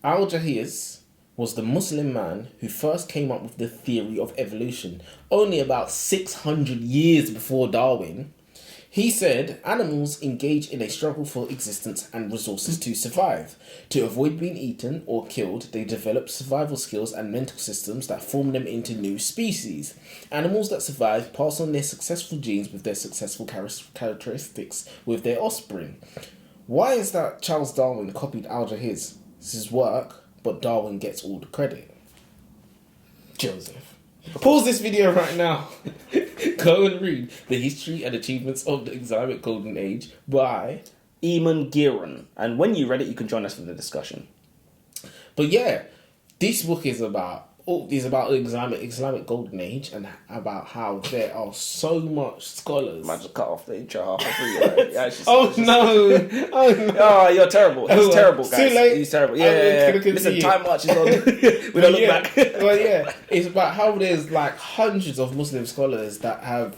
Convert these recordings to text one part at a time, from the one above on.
Al-Jahiz was the Muslim man who first came up with the theory of evolution, only about 600 years before Darwin. He said animals engage in a struggle for existence and resources to survive. To avoid being eaten or killed, they develop survival skills and mental systems that form them into new species. Animals that survive pass on their successful genes with their successful characteristics with their offspring. Why is that Charles Darwin copied Al-Jahiz? It's his work, but Darwin gets all the credit. Joseph. Pause this video right now. Go and read The History and Achievements of the Islamic Golden Age by Eamon Giron. And when you read it, you can join us for the discussion. But yeah, this book is about the Islamic Golden Age and about how there are so much scholars. Might just cut off the intro halfway through. Yeah, Oh no! Oh, you're terrible. He's terrible, guys. Too late. He's terrible. Yeah. Listen, time marches on. We don't look back. Well, yeah, it's about how there's like hundreds of Muslim scholars that have,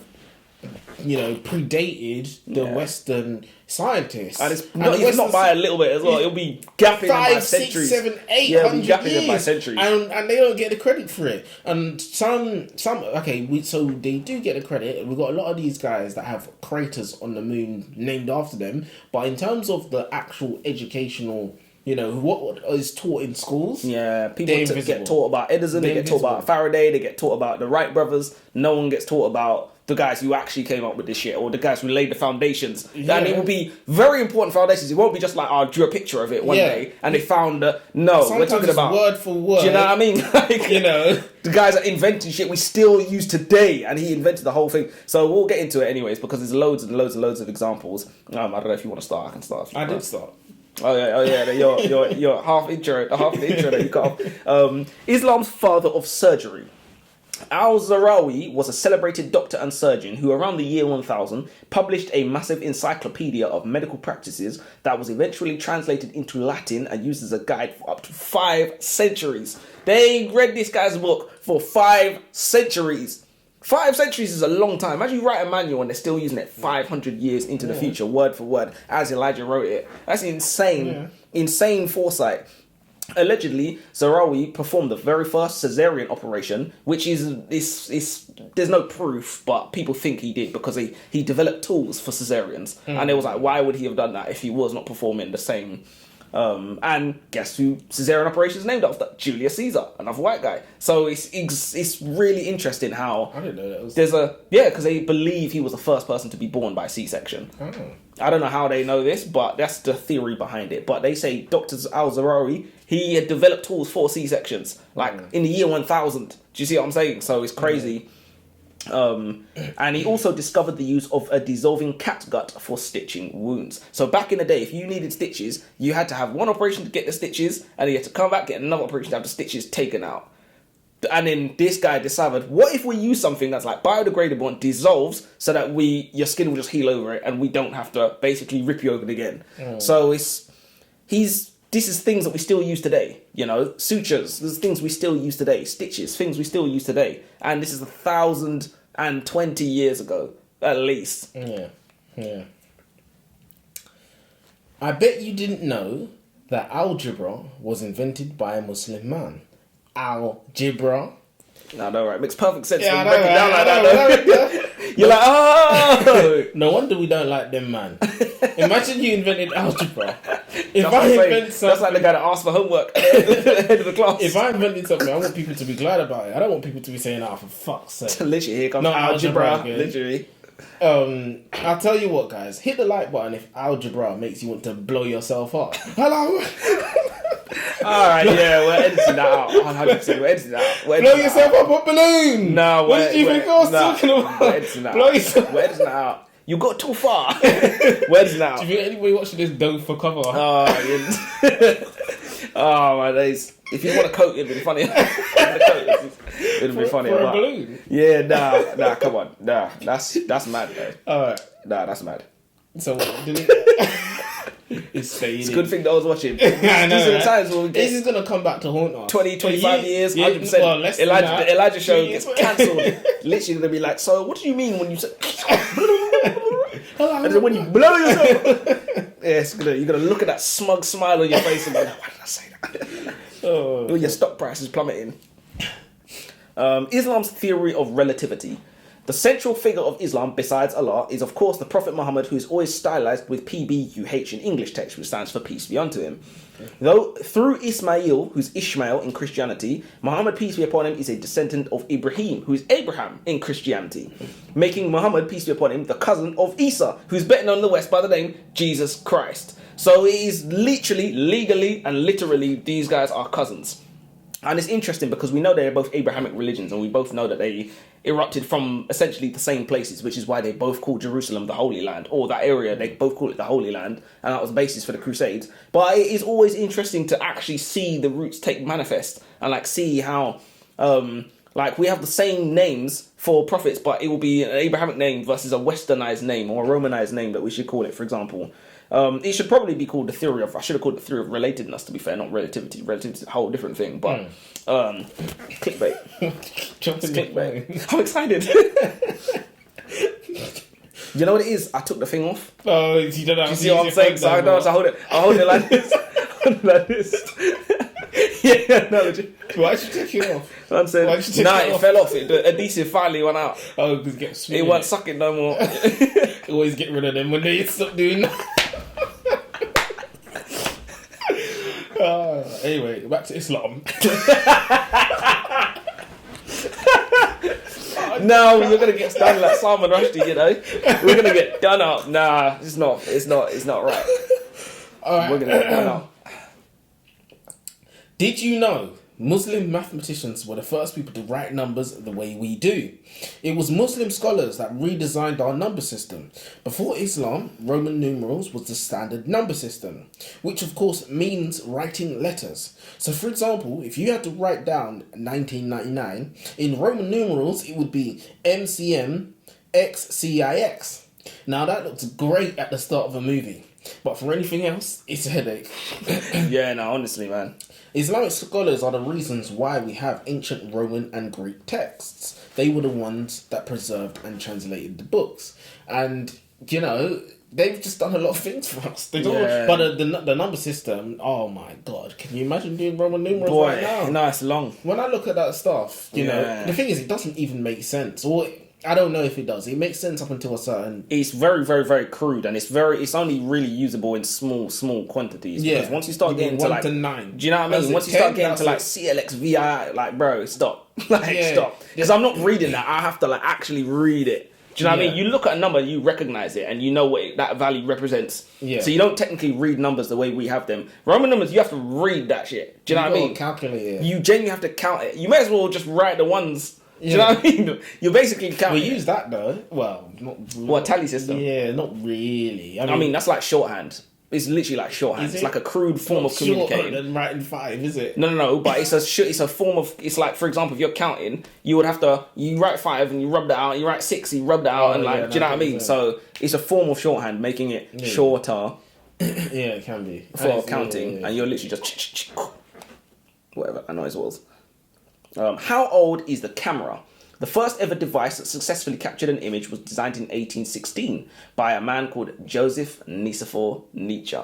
predated the Western scientists. And it's not by a little bit as well. It'll be gapping them by 5, 6, centuries. 7, 800 it'll be gapping years. them by centuries. And they don't get the credit for it. And so they do get the credit. We've got a lot of these guys that have craters on the moon named after them. But in terms of the actual educational, what is taught in schools. Yeah, people get taught about Edison, they get taught about Faraday, they get taught about the Wright brothers. No one gets taught about the guys who actually came up with this shit, or the guys who laid the foundations. Yeah. And it will be very important foundations. It won't be just like, I drew a picture of it one day and they found Sometimes we're talking about word for word. Do you know what I mean? The guys that invented shit we still use today, and he invented the whole thing. So we'll get into it anyways, because there's loads and loads and loads of examples. I don't know if you want to start. I can start. I did start. Oh yeah. Your half intro that you cut off. Islam's father of surgery. Al-Zarawi was a celebrated doctor and surgeon who, around the year 1000, published a massive encyclopedia of medical practices that was eventually translated into Latin and used as a guide for up to 5 centuries. They read this guy's book for 5 centuries. 5 centuries is a long time. Imagine you write a manual and they're still using it 500 years into the future, word for word, as Elijah wrote it. That's insane. Insane foresight. Allegedly, Zarawi performed the very first cesarean operation, which is there's no proof, but people think he did because he developed tools for cesareans. And it was like, why would he have done that if he was not performing the same? And guess who cesarean operation is named after? Julius Caesar, another white guy. So it's really interesting how I didn't know that was because they believe he was the first person to be born by C-section. I don't know how they know this, but that's the theory behind it. But they say Dr. Al-Zarawi, he had developed tools for C-sections in the year 1000. Do you see what I'm saying? So it's crazy. And he also discovered the use of a dissolving catgut for stitching wounds. So back in the day, if you needed stitches, you had to have one operation to get the stitches, and you had to come back, get another operation to have the stitches taken out. And then this guy decided, what if we use something that's like biodegradable and dissolves so that your skin will just heal over it and we don't have to basically rip you open again. So this is things that we still use today, sutures, there's things we still use today, stitches, things we still use today. And this is 1,020 years ago, at least. Yeah. I bet you didn't know that algebra was invented by a Muslim man. Algebra. I know, right? Makes perfect sense. Yeah, when you break it down like that. You're like, oh! No wonder we don't like them, man. Imagine you invented algebra. That's like the guy that asked for homework at the head of the class. If I invented something, I want people to be glad about it. I don't want people to be saying, for fuck's sake. Literally, here comes algebra. Literally. I'll tell you what, guys. Hit the like button if algebra makes you want to blow yourself up. Hello? Alright, yeah, we're editing that out. 100%, we're editing that out. Blow yourself up a balloon! No, what did you think I was talking about? We're editing that out. We're editing that out. You got too far. We're editing that out. Do you think anybody watching this don't for cover? Oh, my days. If you want a coat, it'd be funny. It'd be funny. For a balloon? Yeah, nah, come on. Nah, that's mad, man. Alright. Nah, that's mad. So what, did it... It's a good thing that I was watching. I know, These are the times when we get... This is going to come back to haunt us. 20, 25 years, 100%. Well, less than the Elijah show gets cancelled. Literally going to be like, so what do you mean when you say... and then when you blow yourself... you're going to look at that smug smile on your face and be like, why did I say that? All your stock prices plummeting. Islam's theory of relativity. The central figure of Islam, besides Allah, is of course the Prophet Muhammad, who is always stylized with PBUH in English text, which stands for peace be unto him. Though through Ismail, who's Ishmael in Christianity, Muhammad, peace be upon him, is a descendant of Ibrahim, who is Abraham in Christianity, making Muhammad, peace be upon him, the cousin of Isa, who's better known in the West by the name Jesus Christ. So it is literally, legally, and literally, these guys are cousins. And it's interesting because we know they're both Abrahamic religions, and we both know that they erupted from essentially the same places, which is why they both call Jerusalem the Holy Land, or that area, they both call it the Holy Land, and that was the basis for the Crusades. But it is always interesting to actually see the roots take manifest, and like see how, like we have the same names for prophets, but it will be an Abrahamic name versus a westernized name, or a Romanized name that we should call it, for example. It should probably be called the theory of, I should have called it the theory of relatedness, to be fair, not relativity. Relativity is a whole different thing, but clickbait. It's clickbait. I'm excited. You know what it is? I took the thing off. Oh, you don't know. Do you see what I'm saying? So I hold it like this. Like this. Yeah, no, legit. Why did you take it off? I'm saying, it fell off. The adhesive finally went out. Oh, because it gets It wasn't sucking no more. Always get rid of them when they stop doing that. Anyway, back to Islam. No, you're gonna get done like Salman Rushdie, you know. We're gonna get done up. Nah, it's not right. Alright. We're gonna get done up. Did you know Muslim mathematicians were the first people to write numbers the way we do? It was Muslim scholars that redesigned our number system. Before Islam, Roman numerals was the standard number system, which of course means writing letters. So for example, if you had to write down 1999, in Roman numerals it would be MCM XCIX. Now that looks great at the start of a movie, but for anything else, it's a headache. Yeah, no, honestly, man. Islamic scholars are the reasons why we have ancient Roman and Greek texts. They were the ones that preserved and translated the books. And, you know, they've just done a lot of things for us. But the number system, oh my God. Can you imagine doing Roman numerals right now? No, it's long. When I look at that stuff, you know, the thing is, it doesn't even make sense. Or I don't know if it does. It makes sense up until a certain... It's very, very, very crude, and it's only really usable in small quantities. Yeah. Because once you start getting to 1 like... to 9. Do you know what I mean? Once you start getting to like CLXVI, like, bro, stop. Stop. Because I'm not reading that. I have to like actually read it. Do you know what I mean? You look at a number, you recognize it, and you know what that value represents. Yeah. So you don't technically read numbers the way we have them. Roman numbers, you have to read that shit. Do you know what I mean? Calculate it. You genuinely have to count it. You may as well just write the ones... Do you know what I mean? You're basically counting. We use that though. Well, not really. What, tally system? Yeah, not really. I mean, that's like shorthand. It's literally like shorthand. It's like a crude form of communicating. Than writing 5, is it? No. But it's a form of. It's like, for example, if you're counting, you would have to. You write 5 and you rub that out. You write 6, you rub that out, and like, do you know what I mean? So it's a form of shorthand, making it shorter. Yeah, it can be for counting, and you're literally just whatever that noise was. How old is the camera? The first ever device that successfully captured an image was designed in 1816 by a man called Joseph Nicephore Nietzsche.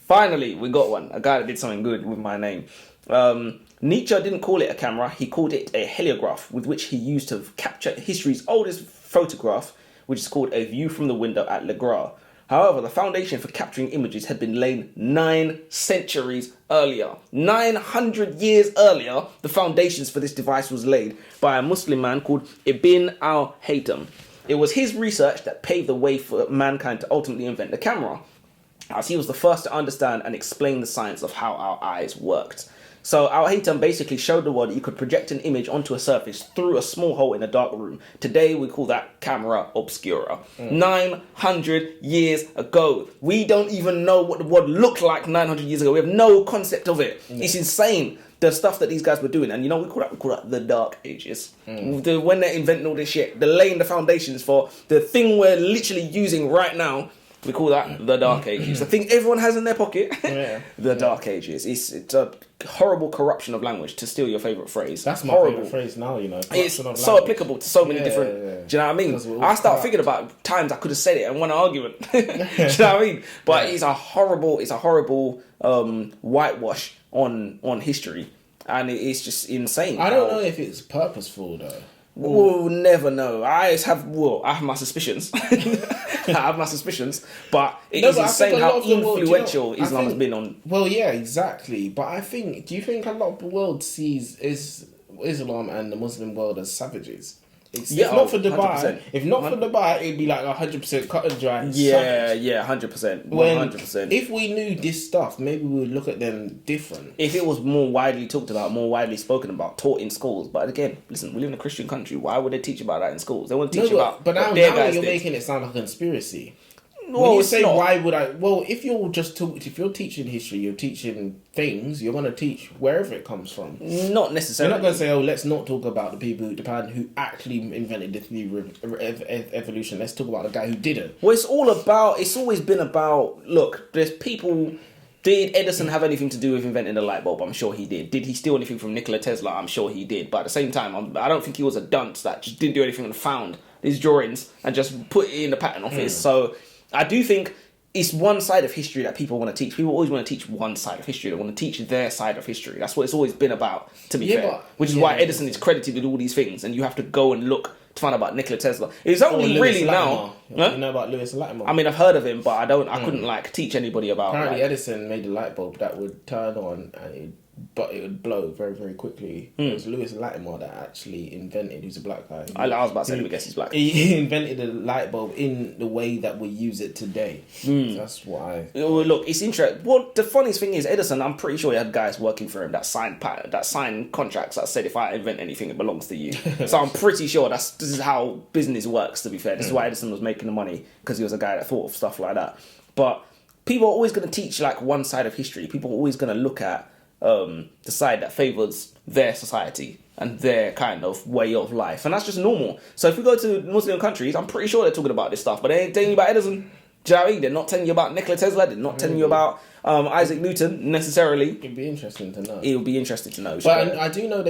Finally, we got one. A guy that did something good with my name. Nietzsche didn't call it a camera. He called it a heliograph, with which he used to capture history's oldest photograph, which is called A View from the Window at Le Gras. However, the foundation for capturing images had been laid 9 centuries earlier. 900 years earlier, the foundations for this device was laid by a Muslim man called Ibn al-Haytham. It was his research that paved the way for mankind to ultimately invent the camera, as he was the first to understand and explain the science of how our eyes worked. So al-Haytham basically showed the world that you could project an image onto a surface through a small hole in a dark room. Today we call that camera obscura. 900 years ago. We don't even know what the world looked like 900 years ago. We have no concept of it. It's insane, the stuff that these guys were doing. And you know, we call that the Dark Ages. When they're inventing all this shit, they're laying the foundations for the thing we're literally using right now. We call that the Dark Ages. The thing everyone has in their pocket. The Dark Ages. It's a horrible corruption of language, to steal your favourite phrase. That's my favourite phrase now, you know. It's so applicable to so many different... Do you know what I mean? I start thinking about times I could have said it and won an argument. Do you know what I mean? But it's a horrible whitewash on history. and it's just insane. I don't know if it's purposeful though. We'll never know. I have my suspicions. I have my suspicions, but it's insane how influential Islam has been on. Well, yeah, exactly. But do you think a lot of the world sees Islam and the Muslim world as savages? If not for Dubai, 100%. It'd be like 100% cut and dry. Yeah, 100%, 100%. If we knew this stuff, maybe we would look at them different. If it was more widely talked about, more widely spoken about, taught in schools. But again, listen, we live in a Christian country. Why would they teach about that in schools? They want to teach about. But now you're making it sound like a conspiracy. When you say why would I? Well, if you're teaching history, you're teaching things. You're going to teach wherever it comes from. Not necessarily. You're not going to say, "Oh, let's not talk about the people who actually invented the theory of evolution. Let's talk about the guy who didn't." Well, it's always been about. Look, there's people. Did Edison have anything to do with inventing the light bulb? I'm sure he did. Did he steal anything from Nikola Tesla? I'm sure he did. But at the same time, I don't think he was a dunce that just didn't do anything and found these drawings and just put it in the patent office. So I do think it's one side of history that people want to teach. People always want to teach one side of history. They want to teach their side of history. That's what it's always been about, to be fair. Which is why Edison is credited with all these things. And you have to go and look to find out about Nikola Tesla. It's only really now. Huh? You know about Lewis Latimer? I mean, I've heard of him, but I couldn't teach anybody about. Apparently, Edison made a light bulb that would turn on and it would blow very, very quickly. It was Lewis Latimer that actually invented. Who's a black guy. I was about to say, I guess he's black. He invented a light bulb in the way that we use it today. So that's why. Look, it's interesting. Well, the funniest thing is Edison. I'm pretty sure he had guys working for him that signed contracts that said, if I invent anything, it belongs to you. So I'm pretty sure this is how business works. To be fair, this is why Edison was making the money, because he was a guy that thought of stuff like that. But people are always going to teach like one side of history. People are always going to look at the side that favours their society and their kind of way of life, and that's just normal. So if we go to Muslim countries, I'm pretty sure they're talking about this stuff, but they ain't telling you about Edison. Do you know what I mean? They're not telling you about Nikola Tesla. They're not telling you about Isaac Newton necessarily. It'd be interesting to know. It would be interesting to know. But I do know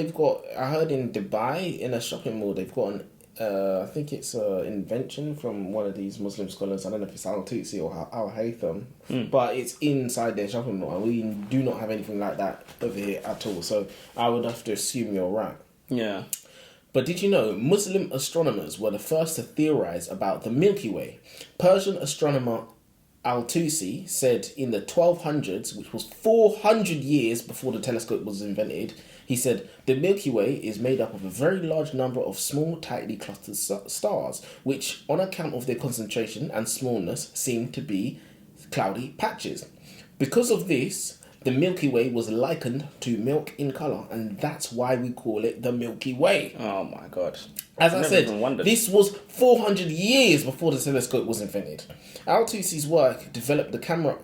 I heard in Dubai, in a shopping mall, they've got I think it's an invention from one of these Muslim scholars. I don't know if it's Al-Tutsi or Al-Haytham, but it's inside their shopping mall, and we do not have anything like that over here at all. So I would have to assume you're right. Yeah. But did you know Muslim astronomers were the first to theorize about the Milky Way? Persian astronomer Al-Tusi said in the 1200s, which was 400 years before the telescope was invented, he said, the Milky Way is made up of a very large number of small, tightly clustered stars, which, on account of their concentration and smallness, seem to be cloudy patches. Because of this, the Milky Way was likened to milk in colour, and that's why we call it the Milky Way. Oh my God. As I said, this was 400 years before the telescope was invented. Al-Tusi's work developed the camera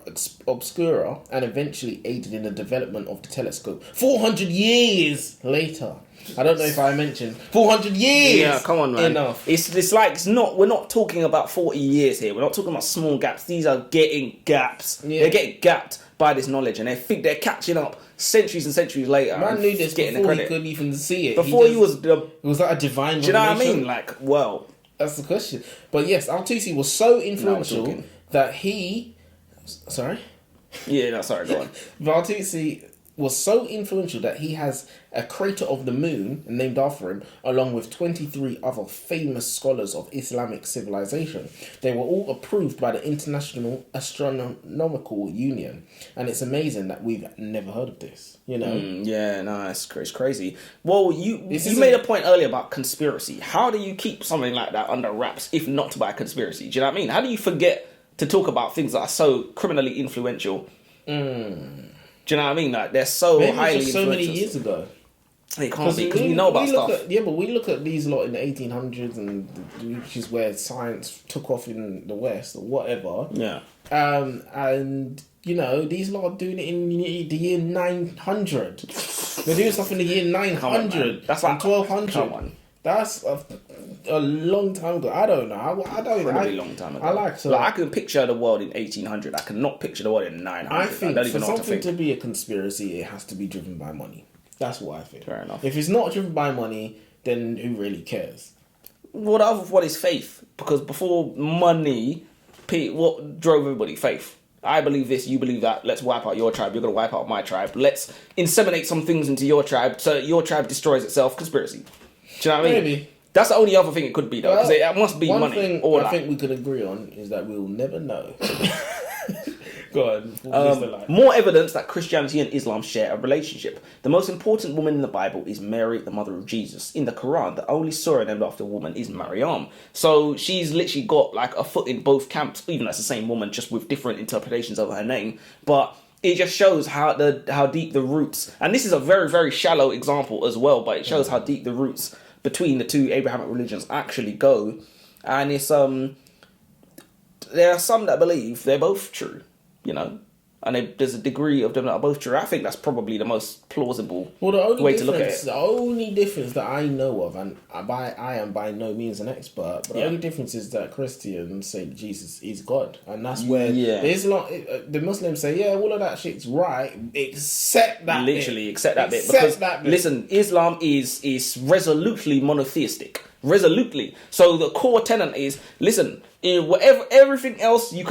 obscura and eventually aided in the development of the telescope. 400 years later. I don't know if I mentioned 400 years. Yeah, come on, man. Enough. We're not talking about 40 years here. We're not talking about small gaps. These are getting gaps. Yeah. They're getting gapped by this knowledge, and they think they're catching up centuries and centuries later. Man knew this before he could even see it. Before he was was that a divine revelation? Do you know what I mean? Like, well, that's the question. But yes, Al-Tusi was so influential that he... Sorry? Yeah, no, sorry, go on. Al-Tusi was so influential that he has a crater of the moon named after him, along with 23 other famous scholars of Islamic civilization. They were all approved by the International Astronomical Union, and it's amazing that we've never heard of this. You know? Yeah, no, it's crazy. Well, you made a point earlier about conspiracy. How do you keep something like that under wraps, if not by conspiracy? Do you know what I mean? How do you forget to talk about things that are so criminally influential? Do you know what I mean? Like, they're so highly influential. So many years ago. It can't be, because we know about stuff. But we look at these lot in the 1800s, and which is where science took off in the West, or whatever. Yeah. And, you know, these lot are doing it in the year 900. They're doing stuff in the year 900. That's like 1200. Come on. That's a long time ago. I don't know. I don't know. Really long time ago. I can picture the world in 1800. I cannot picture the world in 900. I think for something to be a conspiracy, it has to be driven by money. That's what I think. Fair enough. If it's not driven by money, then who really cares? What is faith? Because before money, what drove everybody? Faith. I believe this, you believe that. Let's wipe out your tribe. You're going to wipe out my tribe. Let's inseminate some things into your tribe so that your tribe destroys itself. Conspiracy. Do you know what I mean? Maybe. That's the only other thing it could be, though. Because it must be One money. thing or I that. think we could agree on is that we'll never know. Go on. More evidence that Christianity and Islam share a relationship. The most important woman in the Bible is Mary, the mother of Jesus. In the Quran, the only surah named after a woman is Maryam. So she's literally got like a foot in both camps, even though it's the same woman, just with different interpretations of her name. But it just shows how deep the roots, and this is a very, very shallow example as well, but it shows how deep the roots between the two Abrahamic religions actually go. And it's there are some that believe they're both true, you know, and there's a degree of them that are both true. I think that's probably the most plausible way to look at it. The only difference that I know of, and I am by no means an expert, but the only difference is that Christians say Jesus is God, and that's where the Muslims say, all of that shit's right, except that literally bit. Except that bit. Except Because that bit. Listen, Islam is resolutely monotheistic. Resolutely. So the core tenet is, listen, whatever everything else we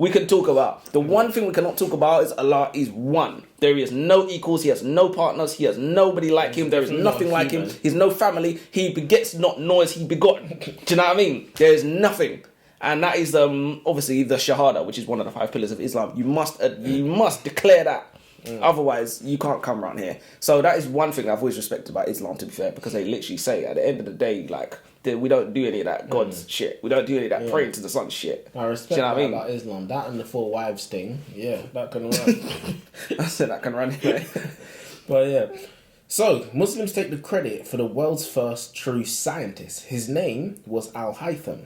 can talk about. The one thing we cannot talk about is Allah is one. There is no equals, he has no partners, he has nobody like him, there is nothing like him, he's no family, he begets not nor is he begotten. Do you know what I mean? There is nothing. And that is obviously the Shahada, which is one of the 5 pillars of Islam. You must declare that. Otherwise, you can't come around here. So that is one thing I've always respected about Islam, to be fair, because they literally say at the end of the day, like, we don't do any of that God's shit. We don't do any of that praying to the sun shit. I respect that about Islam. That and the 4 wives thing, that can run. I said that can run. But so Muslims take the credit for the world's first true scientist. His name was Al-Haytham.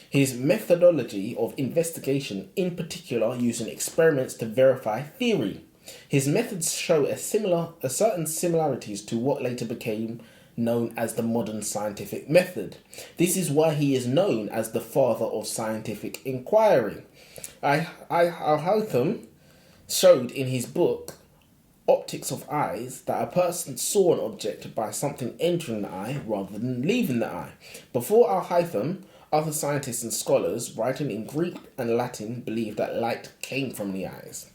His methodology of investigation, in particular, using experiments to verify theory. His methods show certain similarities to what later became known as the modern scientific method. This is why he is known as the father of scientific inquiry. Al-Haytham showed in his book Optics of Eyes that a person saw an object by something entering the eye rather than leaving the eye. Before Al-Haytham, other scientists and scholars writing in Greek and Latin believed that light came from the eyes.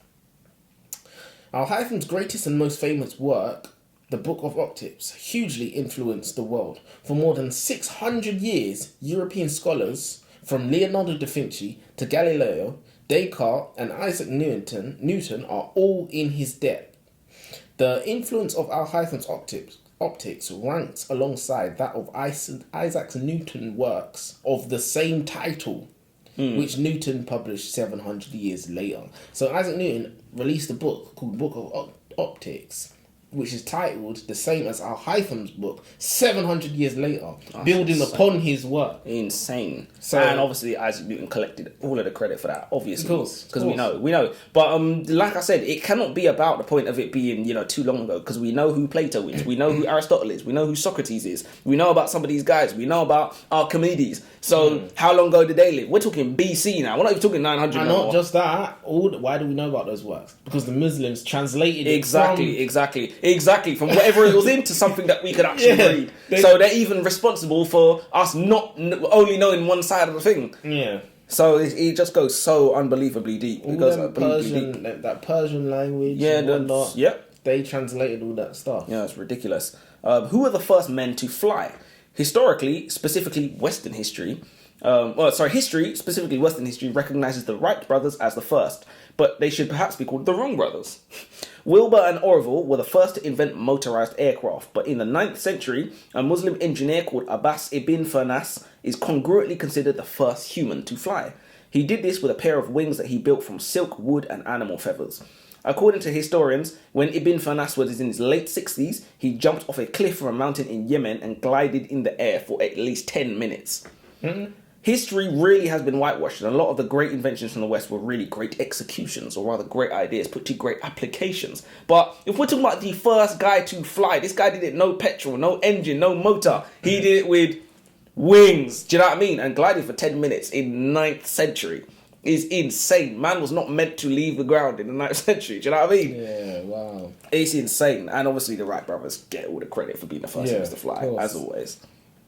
Al-Haytham's greatest and most famous work, the Book of Optics, hugely influenced the world. For more than 600 years, European scholars, from Leonardo da Vinci to Galileo, Descartes and Isaac Newton are all in his debt. The influence of Al-Haytham's optics ranks alongside that of Isaac Newton's works of the same title, which Newton published 700 years later. So Isaac Newton released a book called Book of Optics, which is titled the same as Al-Haytham's book 700 years later, building upon his work. Insane. And obviously Isaac Newton collected all of the credit for that, obviously, because we know. But like I said, it cannot be about the point of it being too long ago, because we know who Plato is, we know who Aristotle is, we know who Socrates is, we know about some of these guys, we know about Archimedes. So how long ago did they live? We're talking BC now. We're not even talking 900. And not just that. Why do we know about those works? Because the Muslims translated it exactly from whatever it was into something that we could actually read. So they're even responsible for us not only knowing one side of the thing. Yeah. So it just goes so unbelievably deep. All that Persian language and whatnot. They translated all that stuff. Yeah, it's ridiculous. Who were the first men to fly? Historically, specifically Western history, history, specifically Western history, recognises the Wright brothers as the first, but they should perhaps be called the Wrong brothers. Wilbur and Orville were the first to invent motorised aircraft, but in the 9th century, a Muslim engineer called Abbas ibn Firnas is congruently considered the first human to fly. He did this with a pair of wings that he built from silk, wood and animal feathers. According to historians, when Ibn Firnas was in his late 60s, he jumped off a cliff from a mountain in Yemen and glided in the air for at least 10 minutes. History really has been whitewashed, and a lot of the great inventions from the West were really great executions, or rather great ideas put to great applications. But if we're talking about the first guy to fly, this guy did it no petrol, no engine, no motor. He did it with wings, do you know what I mean? And glided for 10 minutes in 9th century. Is insane. Man was not meant to leave the ground in the 9th century. Do you know what I mean? Yeah, wow. It's insane. And obviously the Wright brothers get all the credit for being the first ones to fly, as always.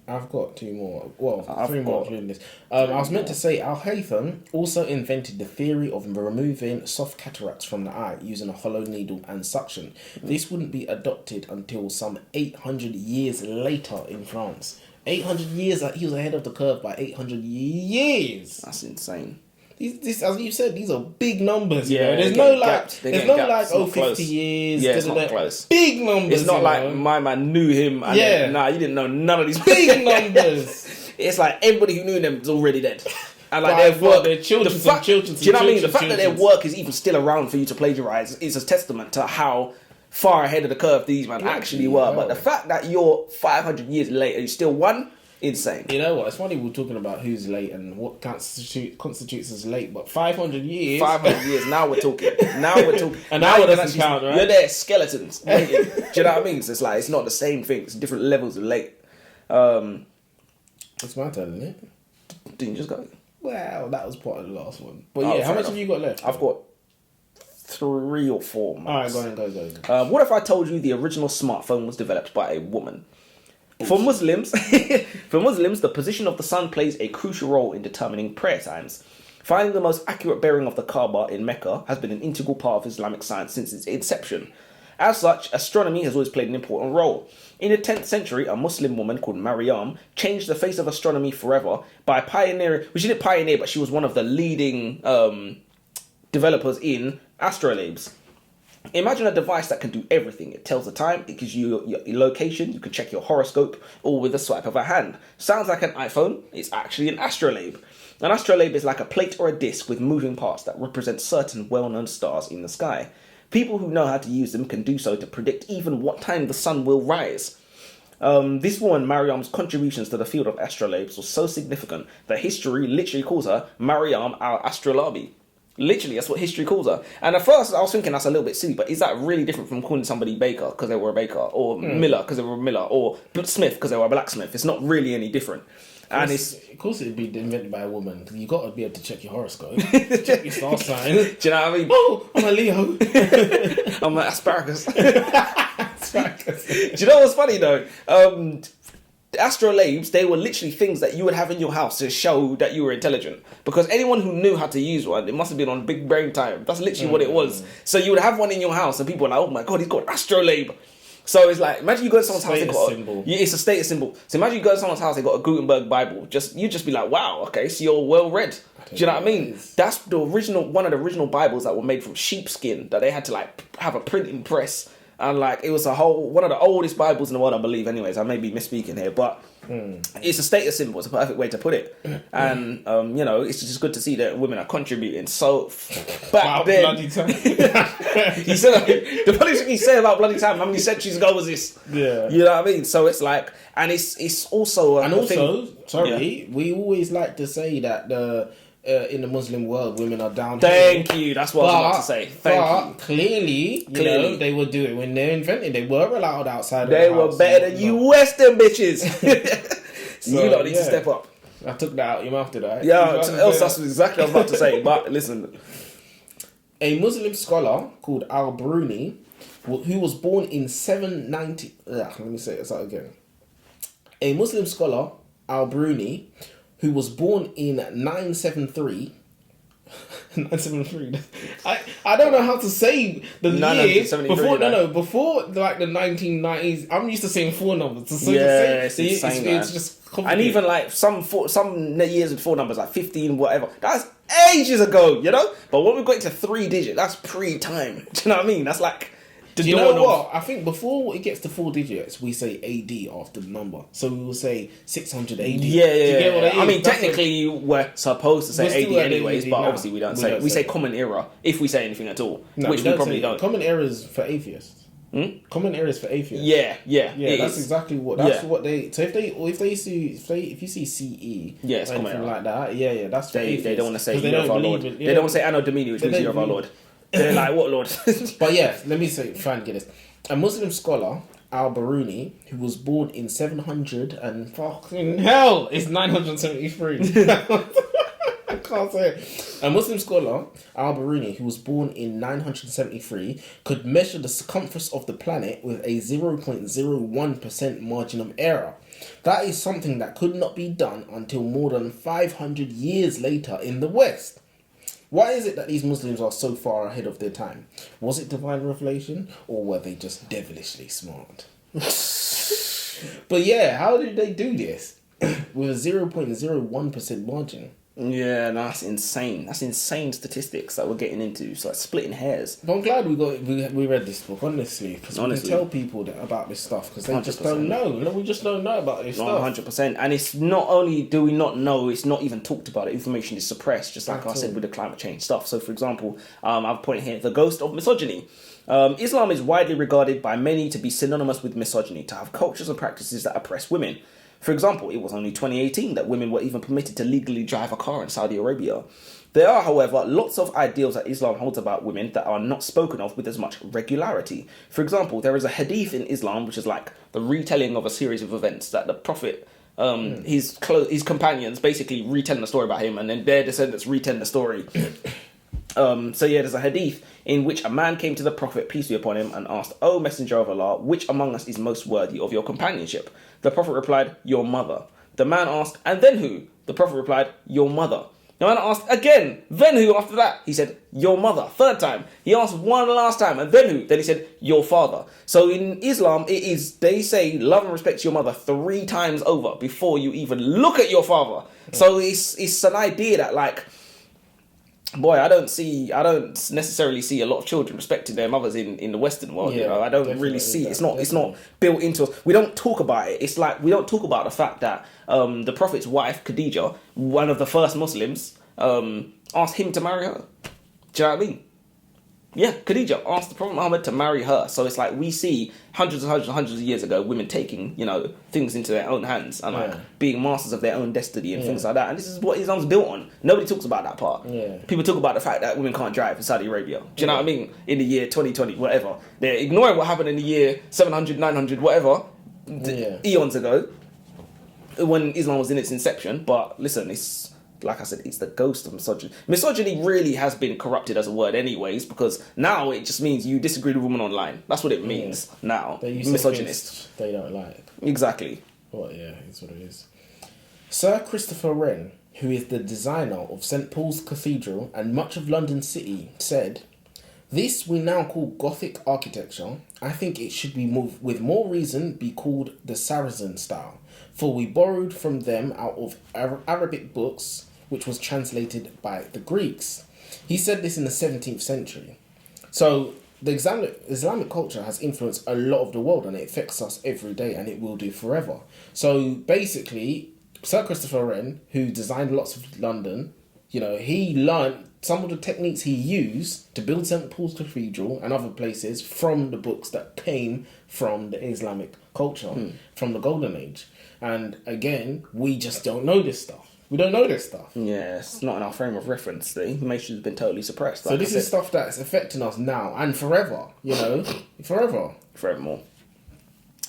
I've got two more. Well, I've three more. got Doing this. I was meant to say Al-Haytham also invented the theory of removing soft cataracts from the eye using a hollow needle and suction. This wouldn't be adopted until some 800 years later in France. 800 years, he was ahead of the curve by 800 years. That's insane. This, as you said, these are big numbers. Yeah, there's no like, gapped. there's no like, It's not 50 close. years. Yeah, it's not close. Big numbers. It's not like my man knew him. And then, nah, you didn't know none of these big numbers. It's like everybody who knew them is already dead. And like By their work, their children, do you know what I mean? The fact that their work is even still around for you to plagiarize is a testament to how far ahead of the curve these men actually were. But the fact that you're 500 years later, you still won. Insane. You know what? It's funny we're talking about who's late and what constitutes as late, but 500 years. 500 years. Now we're talking. And now it doesn't count, right? You're there, skeletons waiting. Do you know what I mean? So it's like it's not the same thing. It's different levels of late. It's my turn, isn't it? Didn't you just go? Well, that was part of the last one. But yeah, how much have you got left? I've got 3 or 4. All right, go. What if I told you the original smartphone was developed by a woman? For Muslims, the position of the sun plays a crucial role in determining prayer times. Finding the most accurate bearing of the Kaaba in Mecca has been an integral part of Islamic science since its inception. As such, astronomy has always played an important role. In the 10th century, a Muslim woman called Maryam changed the face of astronomy forever by pioneering, well, she didn't pioneer, but she was one of the leading developers in astrolabes. Imagine a device that can do everything. It tells the time, it gives you your location, you can check your horoscope, all with a swipe of a hand. Sounds like an iPhone, it's actually an astrolabe. An astrolabe is like a plate or a disc with moving parts that represent certain well-known stars in the sky. People who know how to use them can do so to predict even what time the sun will rise. This woman, Maryam's contributions to the field of astrolabes was so significant that history literally calls her Maryam al-Astrolabi. Literally, that's what history calls her. And at first, I was thinking that's a little bit silly, but is that really different from calling somebody baker because they were a baker, or miller because they were a miller, or smith because they were a blacksmith? It's not really any different. And of course, it'd be invented by a woman because you got to be able to check your horoscope, check your star sign. Do you know what I mean? Oh, I'm a Leo. I'm an asparagus. Asparagus. Do you know what's funny though? Astrolabes, they were literally things that you would have in your house to show that you were intelligent. Because anyone who knew how to use one, it must have been on big brain time. That's literally what it was. So you would have one in your house and people were like, oh my God, he's got an astrolabe. So it's like, imagine you go to someone's house, they got it's a status symbol. So imagine you go to someone's house, they got a Gutenberg Bible. You just be like, wow, okay, so you're well read. Do you know what I mean? That's the original, one of the original Bibles that were made from sheepskin that they had to like have a printing press. And like it was one of the oldest Bibles in the world, I believe. Anyways, I may be misspeaking here, but it's a status symbol. It's a perfect way to put it. And you know, it's just good to see that women are contributing. So back then, bloody time. he said the funny thing he said about bloody time. How many centuries ago was this? Yeah, you know what I mean. So it's like, and it's also we always like to say that in the Muslim world, women are down. Thank you. That's what I was about to say. Thank you. Clearly, you know, they were doing when they invented. They were allowed outside. They were better than you Western bitches. So you lot need to step up. I took that out your mouth, did I? Yeah, that's exactly what I was about to say. But listen, a Muslim scholar called Al-Bruni, who was born in 790. Let me say this out again. A Muslim scholar, Al-Bruni, who was born in 973. 973. I don't know how to say the year before like the 1990s. I'm used to saying 4 numbers. So it's just complicated. And even like some years with 4 numbers, like 15, whatever. That's ages ago, you know. But when we got into 3 digit, that's pre-time. Do you know what I mean? That's like. Do you know what? I think before it gets to 4 digits, we say AD after the number. So we will say 600 AD. Yeah. I mean, technically, we're supposed to say AD anyways, but obviously we don't say. We say common era if we say anything at all, which we probably don't. Common era is for atheists. Common era is for atheists. Yeah. That's exactly what. That's what they. So if you see CE, it's common era like that. Yeah, that's for atheists. They don't want to say year of our Lord. They don't want to say Anno Domini, which means year of our Lord. They're like, what, Lord? But yeah, let me try and get this. A Muslim scholar, Al-Biruni, who was born in 700 and fucking hell, it's 973. I can't can't say it. A Muslim scholar, al-Biruni, who was born in 973, could measure the circumference of the planet with a 0.01% margin of error. That is something that could not be done until more than 500 years later in the West. Why is it that these Muslims are so far ahead of their time? Was it divine revelation, or were they just devilishly smart? But yeah, how did they do this with a 0.01% margin? Yeah, no, that's insane. That's insane statistics that we're getting into. It's like splitting hairs. But I'm glad we read this book, honestly, because we can tell people about this stuff, because they 100%. Just don't know. We just don't know about this stuff. 100%. And it's not only do we not know, it's not even talked about. Information is suppressed, just like I said with the climate change stuff. So, for example, I've pointed here, the ghost of misogyny. Islam is widely regarded by many to be synonymous with misogyny, to have cultures and practices that oppress women. For example, it was only 2018 that women were even permitted to legally drive a car in Saudi Arabia. There are, however, lots of ideals that Islam holds about women that are not spoken of with as much regularity. For example, there is a hadith in Islam, which is like the retelling of a series of events that the Prophet, his companions basically retelling the story about him, and then their descendants retelling the story. There's a hadith in which a man came to the Prophet, peace be upon him, and asked, "O Messenger of Allah, which among us is most worthy of your companionship?" The Prophet replied, "Your mother." The man asked, "And then who?" The Prophet replied, "Your mother." The man asked again, "Then who after that?" He said, "Your mother." Third time. He asked one last time, "And then who?" Then he said, "Your father." So in Islam, they say love and respect your mother 3 times over before you even look at your father. So it's an idea that, like, boy, I don't necessarily see a lot of children respecting their mothers in the Western world. Yeah, you know, I don't really see it. It's not built into us. We don't talk about it. It's like we don't talk about the fact that the Prophet's wife, Khadija, one of the first Muslims, asked him to marry her. Do you know what I mean? Yeah, Khadija asked the Prophet Muhammad to marry her. So it's like we see hundreds and hundreds and hundreds of years ago women taking, things into their own hands and like being masters of their own destiny and things like that. And this is what Islam's built on. Nobody talks about that part. Yeah. People talk about the fact that women can't drive in Saudi Arabia. Do you know what I mean? In the year 2020, whatever. They're ignoring what happened in the year 700, 900, whatever, eons ago, when Islam was in its inception. But listen, it's... like I said, it's the ghost of misogyny. Misogyny really has been corrupted as a word anyways, because now it just means you disagree with women online. That's what it means now. Misogynist. They don't like. Exactly. Well, yeah, it's what it is. Sir Christopher Wren, who is the designer of St. Paul's Cathedral and much of London City, said, "This we now call Gothic architecture. I think it should be with more reason be called the Saracen style, for we borrowed from them out of Arabic books, which was translated by the Greeks." He said this in the 17th century. So the Islamic culture has influenced a lot of the world, and it affects us every day, and it will do forever. So basically, Sir Christopher Wren, who designed lots of London, he learned some of the techniques he used to build St. Paul's Cathedral and other places from the books that came from the Islamic culture, from the Golden Age. And again, we just don't know this stuff. We don't know this stuff. Yeah, it's not in our frame of reference. The information has been totally suppressed. So this is stuff that's affecting us now and forever, forever. Forevermore.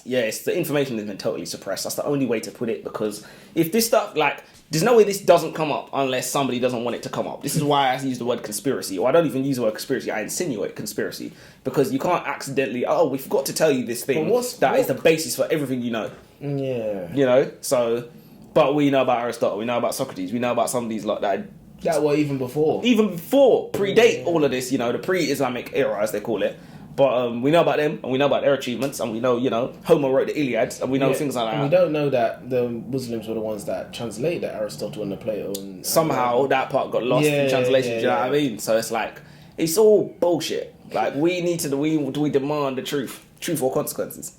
Yeah, it's the information has been totally suppressed. That's the only way to put it, because if this stuff, like, there's no way this doesn't come up unless somebody doesn't want it to come up. This is why I use the word conspiracy, or I don't even use the word conspiracy, I insinuate conspiracy, because you can't accidentally, we forgot to tell you this thing is the basis for everything you know. Yeah. So, but we know about Aristotle, we know about Socrates, we know about some of these like that. That were even before, predate all of this, the pre-Islamic era, as they call it. But we know about them, and we know about their achievements, and we know, Homer wrote the Iliad, and we know things like that. And we don't know that the Muslims were the ones that translated Aristotle and the Plato. And somehow that part got lost in translation, do you know what I mean? So it's like, it's all bullshit. Like, we demand the truth or consequences.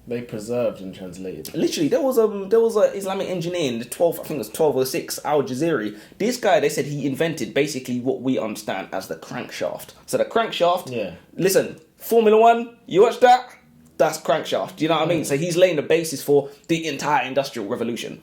They preserved and translated. Literally, there was a Islamic engineer in the 12th, I think it was 1206, Al-Jazari. This guy, they said he invented basically what we understand as the crankshaft. So the crankshaft, listen, Formula 1, you watch that? That's crankshaft. Do you know what I mean? So he's laying the basis for the entire industrial revolution,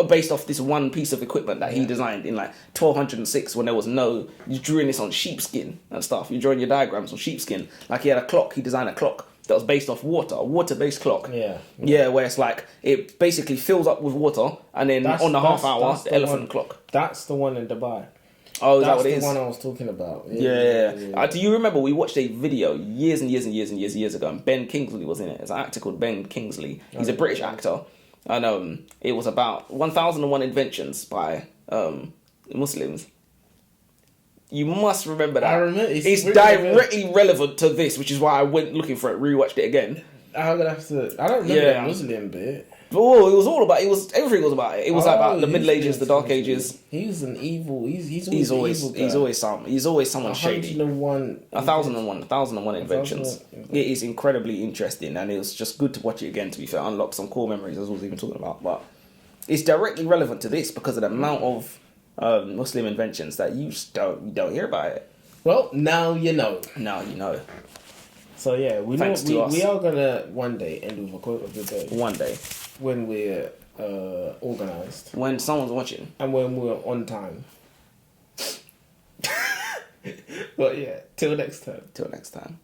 based off this one piece of equipment that he designed in like 1206, when there was you're drawing this on sheepskin and stuff. You're drawing your diagrams on sheepskin. Like he had a clock, he designed a clock that was based off water, a water-based clock. Yeah. Yeah, where it's like it basically fills up with water, and then on the half hour, the elephant clock. That's the one in Dubai. Oh, is that what it is? That's the one I was talking about. Yeah. Do you remember we watched a video years and years ago, and Ben Kingsley was in it. It's an actor called Ben Kingsley. He's a British actor, and it was about 1001 inventions by Muslims. You must remember that. I remember. It's directly relevant to this, which is why I went looking for it, rewatched it again. I'm gonna have to. I don't remember the Muslim bit. Oh, it was all about. Everything was about it. It was about the Middle Ages, the Dark Ages. He's an evil. He's always evil guy. He's always someone shady. 1001 inventions. It is incredibly interesting, and it was just good to watch it again. To be fair, unlock some core memories as I was even talking about. But it's directly relevant to this because of the amount of Muslim inventions that you just don't hear about it. Well, now you know. Now you know. So yeah, we are gonna one day end with a quote of the day. One day, when we're organized, when someone's watching, and when we're on time. But yeah, till next time.